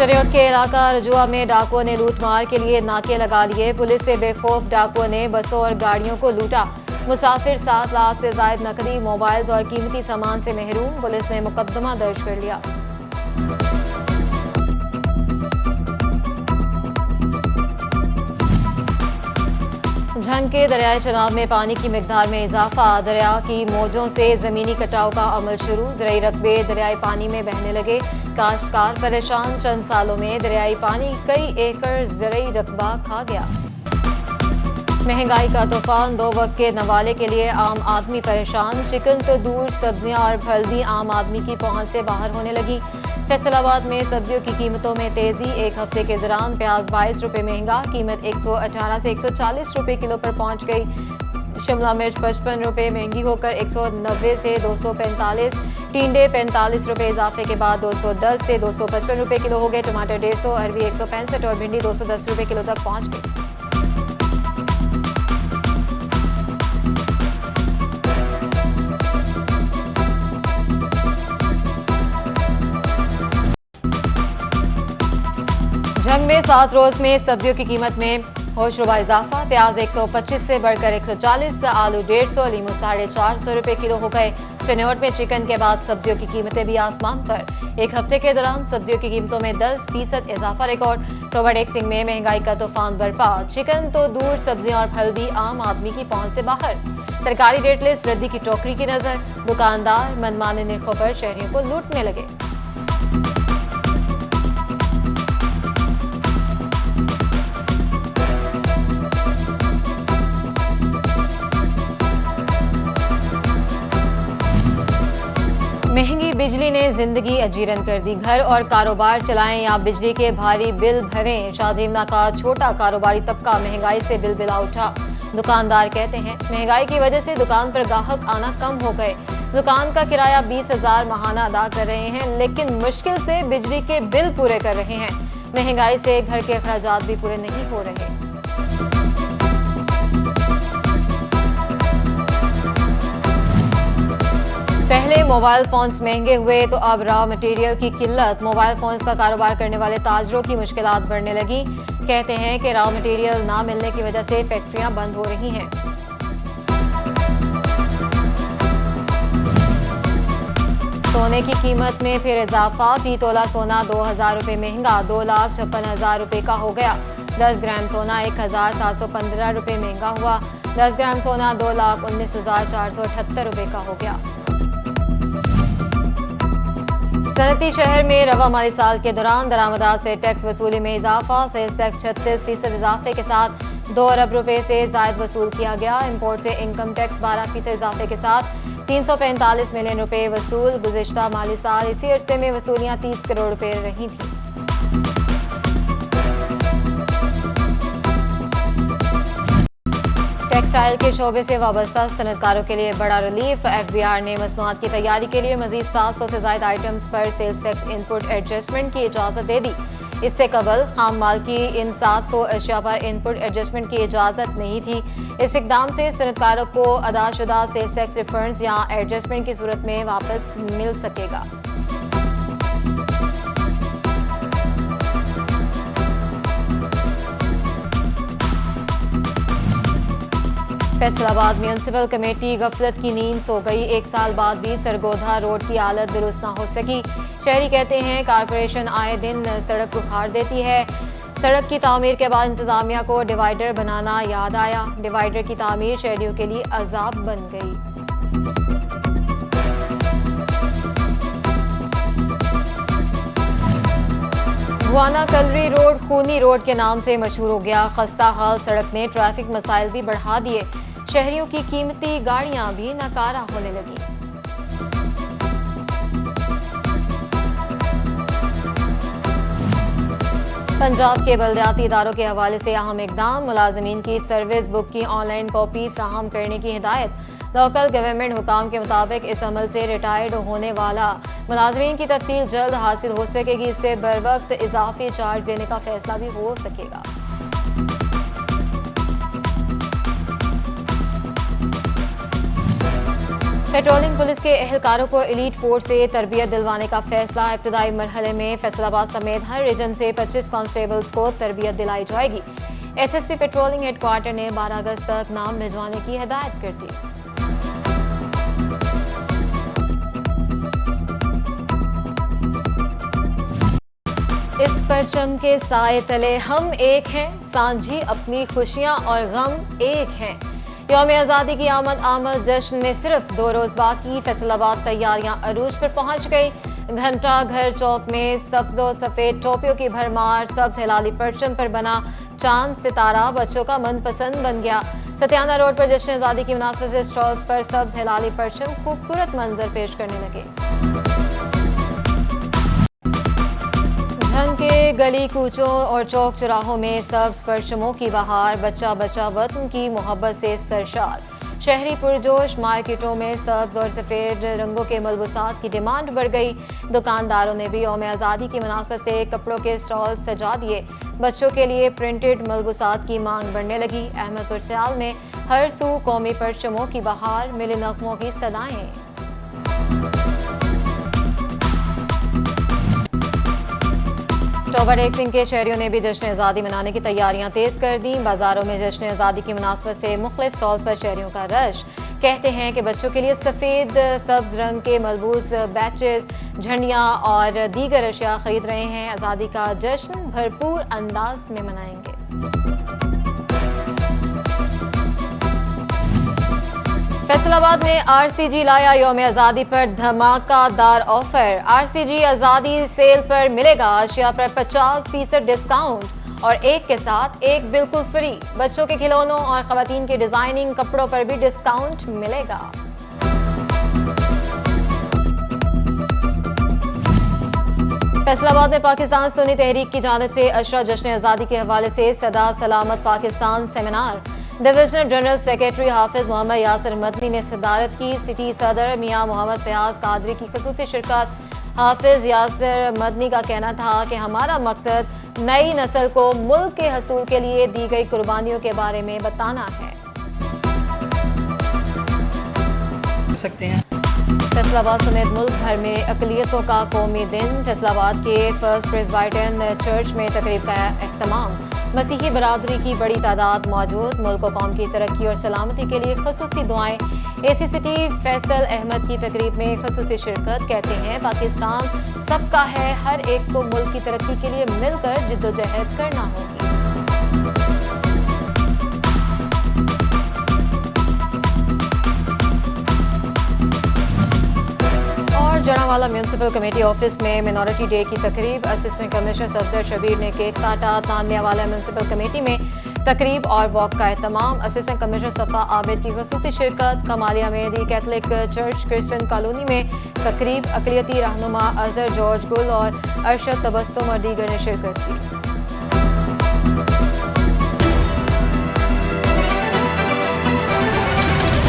चरियोट के इलाका रजुआ में डाकुओं ने लूटमार के लिए नाके लगा लिए। पुलिस से बेखौफ डाकुओं ने बसों और गाड़ियों को लूटा। मुसाफिर 7 लाख से ज्यादा नकदी, मोबाइल और कीमती सामान से महरूम। पुलिस ने मुकदमा दर्ज कर लिया। झंग के दरियाए चनाब में पानी की मिकदार में इजाफा। दरिया की मौजों से जमीनी कटाव का अमल शुरू। दरियाई रकबे दरियाई पानी में बहने लगे। काश्तकार परेशान। चंद सालों में दरियाई पानी कई एकड़ ज़रई रकबा खा गया। महंगाई का तूफान, 2 वक्त के नवाले के लिए आम आदमी परेशान। चिकन तो दूर, सब्जियां और फल भी आम आदमी की पहुंच से बाहर होने लगी। फैसलाबाद में सब्जियों की कीमतों में तेजी। एक हफ्ते के दौरान प्याज 22 रुपए महंगा, कीमत 118 से 140 रुपए किलो पर पहुंच गई। शिमला मिर्च 55 रुपए महंगी होकर 190 से 245। टिंडे 45 रुपए इजाफे के बाद 210 से 255 रुपए किलो हो गए। टमाटर 150, अरवी 165 और भिंडी 210 रुपए किलो तक पहुंच गई। झंग में 7 रोज में सब्जियों की कीमत में होशरुबा इजाफा। प्याज 125 से बढ़कर 140, आलू 150, लीमू 450 रुपए किलो हो गए। चनियोट में चिकन के बाद सब्जियों की कीमतें भी आसमान पर। एक हफ्ते के दौरान सब्जियों की कीमतों में 10% इजाफा रिकॉर्ड। टोबरडेक सिंह में महंगाई का तूफान बरपा। चिकन तो दूर, सब्जियां और फल भी आम आदमी की पहुंच से बाहर। सरकारी रेट लिस्ट रद्दी की टोकरी की नजर। दुकानदार मनमाने निर्खों पर शहरियों को लूटने लगे। महंगी बिजली ने जिंदगी अजीरन कर दी। घर और कारोबार चलाएं या बिजली के भारी बिल भरें, शाहजीमना का छोटा कारोबारी तबका महंगाई से बिलबिला उठा। दुकानदार कहते हैं महंगाई की वजह से दुकान पर ग्राहक आना कम हो गए। दुकान का किराया 20,000 माहाना अदा कर रहे हैं, लेकिन मुश्किल से बिजली के बिल पूरे कर रहे हैं। महंगाई से घर के अखराजात भी पूरे नहीं हो रहे। पहले मोबाइल फोन्स महंगे हुए तो अब रॉ मटेरियल की किल्लत। मोबाइल फोन्स का कारोबार करने वाले ताजरों की मुश्किलात बढ़ने लगी। कहते हैं कि रॉ मटेरियल ना मिलने की वजह से फैक्ट्रियां बंद हो रही हैं। सोने की कीमत में फिर इजाफा। फी तोला सोना 2,000 रुपए महंगा, 2,56,000 रुपए का हो गया। 10 ग्राम सोना 1,715 रुपए महंगा हुआ। 10 ग्राम सोना 2,19,478 रुपए का हो गया। सनती शहर में रवा माली साल के दौरान दरामदात से टैक्स वसूली में इजाफा। सेल्स टैक्स 36% इजाफे के साथ 2 अरब रुपए से जायद वसूल किया गया। इंपोर्ट से इनकम टैक्स 12% इजाफे के साथ 345 मिलियन रुपए वसूल। गुज़िश्ता माली साल इसी अरसे में वसूलियां 30 करोड़ रुपए रही थी। टेक्सटाइल के शोबे से वाबस्ता सनतकारों के लिए बड़ा रिलीफ। एफबीआर ने मसनूआत की तैयारी के लिए मजीद 700 से ज्यादा आइटम्स पर सेल्स टैक्स इनपुट एडजस्टमेंट की इजाजत दे दी। इससे कबल खाम माल की इन 700 अशिया पर इनपुट एडजस्टमेंट की इजाजत नहीं थी। इस इकदाम से सनतकारों को अदाशुदा सेल्स टैक्स रिफंड्स या एडजस्टमेंट की सूरत में वापस मिल सकेगा। फैसलाबाद म्यूनिसिपल कमेटी गफलत की नींद सो गई। 1 साल बाद भी सरगोधा रोड की हालत दुरुस्त न हो सकी। शहरी कहते हैं कारपोरेशन आए दिन सड़क उखाड़ देती है। सड़क की तामीर के बाद इंतजामिया को डिवाइडर बनाना याद आया। डिवाइडर की तामीर शहरियों के लिए अजाब बन गई। गुआना कलरी रोड खूनी रोड के नाम से मशहूर हो गया। खस्ता हाल सड़क ने ट्रैफिक मसाइल भी बढ़ा दिए। शहरियों की कीमती गाड़ियां भी नाकारा होने लगी। पंजाब के बल्दियाती इदारों के हवाले से अहम इकदाम। मुलाजमीन की सर्विस बुक की ऑनलाइन कॉपी फ्राहम करने की हिदायत। लोकल गवर्नमेंट हुकाम के मुताबिक इस अमल से रिटायर्ड होने वाला मुलाजमीन की तफसील जल्द हासिल हो सकेगी। इससे बर वक्त इजाफी चार्ज देने का फैसला भी हो सकेगा। पेट्रोलिंग पुलिस के एहलकारों को एलीट फोर्स से तरबियत दिलवाने का फैसला। इब्तदाई मरहले में फैसलाबाद समेत हर रीजन से 25 कांस्टेबल्स को तरबियत दिलाई जाएगी। एसएसपी पेट्रोलिंग हेडक्वार्टर ने 12 अगस्त तक नाम भिजवाने की हिदायत कर दी। इस परचम के साए तले हम एक हैं, सांझी अपनी खुशियां और गम एक हैं। यौम आजादी की आमद जश्न में सिर्फ 2 रोज बाकी, फैसलाबाद तैयारियां अरूज पर पहुंच गई। घंटा घर चौक में सफेद सफेद टोपियों की भरमार, सब्ज हिलाली परचम पर बना चांद सितारा बच्चों का मनपसंद बन गया। सत्याना रोड पर जश्न आजादी की मुनासिबत से स्टॉल्स पर सब्ज हिलाली परचम खूबसूरत मंजर पेश करने लगे। झंग के गली कूचों और चौक चौराहों में सब्ज परचमों की बहार, बच्चा बच्चा वतन की मोहब्बत से सरशार। शहरी पुरजोश मार्केटों में सब्ज और सफेद रंगों के मलबूसात की डिमांड बढ़ गई। दुकानदारों ने भी यौम आजादी की मुनासबत से कपड़ों के स्टॉल सजा दिए। बच्चों के लिए प्रिंटेड मलबूसात की मांग बढ़ने लगी। अहमदपुर सियाल में हर सू कौमी परचमों की बहार, मिले नगमों की सदाएं। टॉवर एक सिंह के शहरियों ने भी जश्न आजादी मनाने की तैयारियां तेज कर दी। बाजारों में जश्न आजादी की मुनासबत से मुख्तलिफ स्टॉल्स पर शहरियों का रश। कहते हैं कि बच्चों के लिए सफेद सब्ज रंग के मलबूस बैचेस, झंडियां और दीगर अशिया खरीद रहे हैं। आजादी का जश्न भरपूर अंदाज में मनाएंगे। फैसलाबाद में आरसीजी लाया यौम आजादी पर धमाकादार ऑफर। आरसीजी आजादी सेल पर मिलेगा अशिया पर 50% डिस्काउंट और एक के साथ एक बिल्कुल फ्री। बच्चों के खिलौनों और खवातीन के डिजाइनिंग कपड़ों पर भी डिस्काउंट मिलेगा। फैसलाबाद में पाकिस्तान सुन्नी तहरीक की जानिब से अशरा जश्न आजादी के हवाले से सदा सलामत Pakistan seminar. Divisional general secretary Hafiz Mohammad Yasir Madni ने सदारत की। सिटी सदर मियां मोहम्मद फयाज कादरी की खसूसी शिरकत। हाफिज यासिर मदनी का कहना था कि हमारा मकसद नई नस्ल को मुल्क के हसूल के लिए दी गई कुर्बानियों के बारे में बताना है। फैसलाबाद समेत मुल्क भर में अकलियतों का कौमी दिन। फैसलाबाद के फर्स्ट प्रेस्बिटेरियन चर्च में तकरीब का एहतमाम। मसीही बरादरी की बड़ी तादाद मौजूद। मुल्क और कौम की तरक्की और सलामती के लिए खसूसी दुआएं। एसी सिटी फैसल अहमद की तकरीब में खसूसी शिरकत। कहते हैं पाकिस्तान सबका है, हर एक को मुल्क की तरक्की के लिए मिलकर जिद्दोजहद करना होगी। जड़ावाला म्यूनिसिपल कमेटी ऑफिस में मिनॉरिटी डे की तकरीब। असिस्टेंट कमिश्नर सफदर शबीर ने केक काटा। तानियावाला म्यूनिसिपल कमेटी में तकरीब और वॉक का एहतमाम। असिस्टेंट कमिश्नर सफा आबिद की खसूसी शिरकत। कमालिया में दी कैथलिक चर्च क्रिश्चियन कॉलोनी में तकरीब। अकलियती रहनुमा अजहर जॉर्ज गुल और अरशद तबस्सुम और दीगर ने शिरकत की।